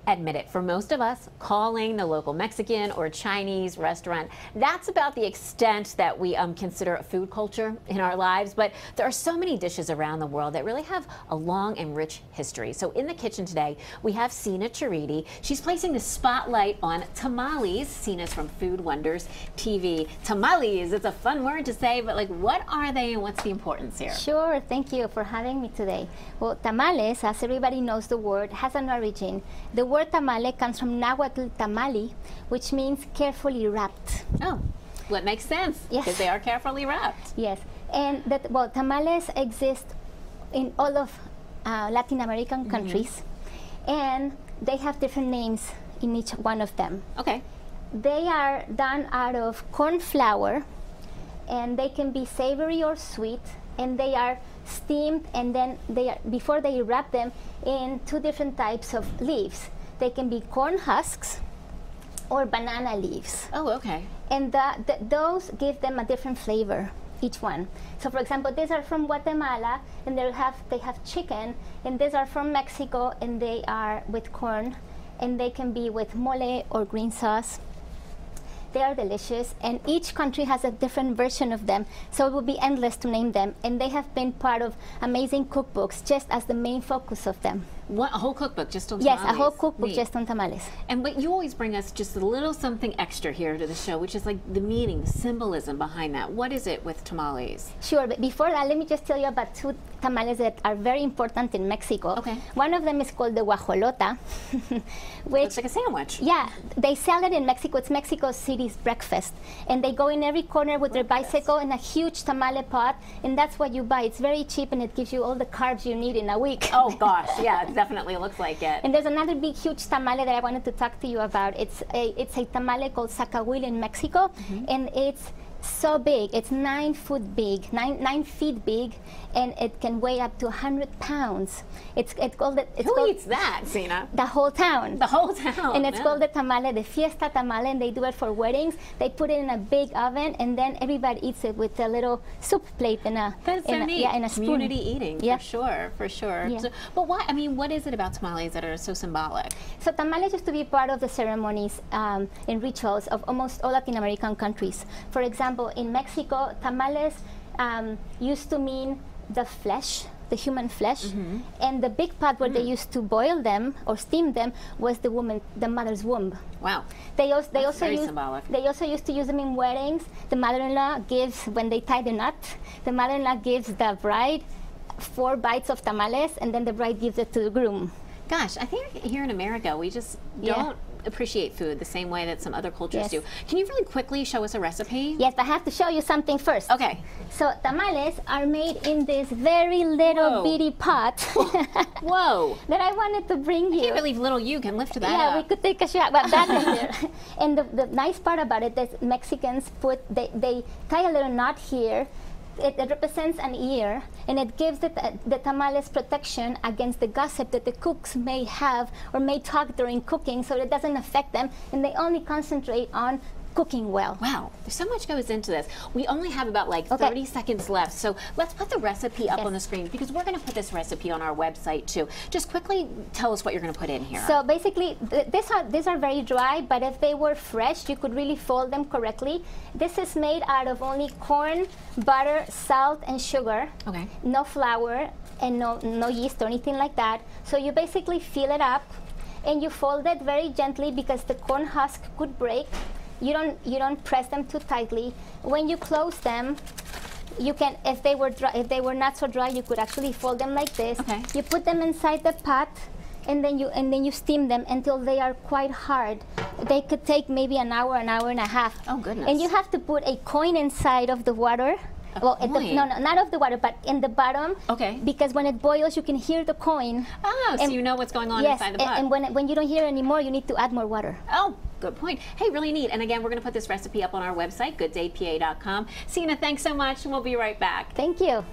Admit it, for most of us, calling the local Mexican or Chinese restaurant, that's about the extent that we consider a food culture in our lives. But there are so many dishes around the world that really have a long and rich history. So in the kitchen today, we have Seena. She's placing the spotlight on tamales. Seena's from Food Wonders TV. Tamales, it's a fun word to say, but like, what are they and what's the importance here? Sure, thank you for having me today. Well, tamales, as everybody knows the word, has an origin. The word tamale comes from Nahuatl tamali, which means carefully wrapped. Oh, well, it makes sense, yes, because they are carefully wrapped. Yes, and that, well, tamales exist in all of Latin American countries, and they have different names in each one of them. Okay. They are done out of corn flour, and they can be savory or sweet, and they are steamed, and then before they wrap them in two different types of leaves. They can be corn husks or banana leaves. Oh, okay. And those give them a different flavor, each one. So for example, these are from Guatemala, and they have chicken, and these are from Mexico, and they are with corn, and they can be with mole or green sauce. They are delicious, and each country has a different version of them, so it would be endless to name them, and they have been part of amazing cookbooks just as the main focus of them. What, a whole cookbook just on tamales? Yes, a whole cookbook just on tamales. And but you always bring us just a little something extra here to the show, which is like the meaning, the symbolism behind that. What is it with tamales? Sure, but before that, let me just tell you about two tamales that are very important in Mexico. Okay. One of them is called the guajolota, which... It's like a sandwich. Yeah, they sell it in Mexico. It's Mexico City's breakfast. And they go in every corner with their bicycle in a huge tamale pot, and that's what you buy. It's very cheap, and it gives you all the carbs you need in a week. Oh gosh, yeah, it definitely looks like it. And there's another big, huge tamale that I wanted to talk to you about. It's a tamale called zacahuil in Mexico, and it's so big. It's 9 feet big, 9 feet big, and it can weigh up to 100 pounds. It's called it. Who eats that, Seena? The whole town. The whole town. And it's called the tamale, the fiesta tamale, and they do it for weddings. They put it in a big oven, and then everybody eats it with a little soup plate and a That's so neat. Yeah, and a spoon. Community eating, yeah, for sure, for sure. Yeah. So, but why? I mean, what is it about tamales that are so symbolic? So tamales used to be part of the ceremonies and rituals of almost all Latin American countries. For example, in Mexico, tamales used to mean the flesh, the human flesh, and the big pot where they used to boil them or steam them was the mother's womb. Wow. They also very used, symbolic. They also used to use them in weddings. The mother-in-law gives, when they tie the knot, the mother-in-law gives the bride 4 bites of tamales, and then the bride gives it to the groom. Gosh, I think here in America we just don't appreciate food the same way that some other cultures do. Can you really quickly show us a recipe? Yes, but I have to show you something first. Okay. So tamales are made in this very little bitty pot. Whoa. That I wanted to bring you. I can't believe little you can lift that Yeah, up. we could take a shot, but that's in there. And the nice part about it is Mexicans they tie a little knot here. It represents an ear, and it gives the tamales protection against the gossip that the cooks may have or may talk during cooking, so it doesn't affect them, and they only concentrate on cooking well. Wow, there's so much goes into this. We only have about like 30 seconds left, so let's put the recipe up on the screen, because we're going to put this recipe on our website too. Just quickly tell us what you're going to put in here. So basically, these are very dry, but if they were fresh, you could really fold them correctly. This is made out of only corn, butter, salt, and sugar. Okay. No flour and no yeast or anything like that. So you basically fill it up, and you fold it very gently because the corn husk could break. You don't press them too tightly. When you close them, you can, if they were not so dry, you could actually fold them like this. Okay. You put them inside the pot, and then you steam them until they are quite hard. They could take maybe an hour and a half. Oh goodness. And you have to put a coin inside of the water. Well, no, not of the water, but in the bottom. Okay. Because when it boils, you can hear the coin. Oh, so you know what's going on inside the pot. And when you don't hear anymore, you need to add more water. Oh, good point. Hey, really neat. And again, we're going to put this recipe up on our website, gooddaypa.com. Seena, thanks so much, and we'll be right back. Thank you.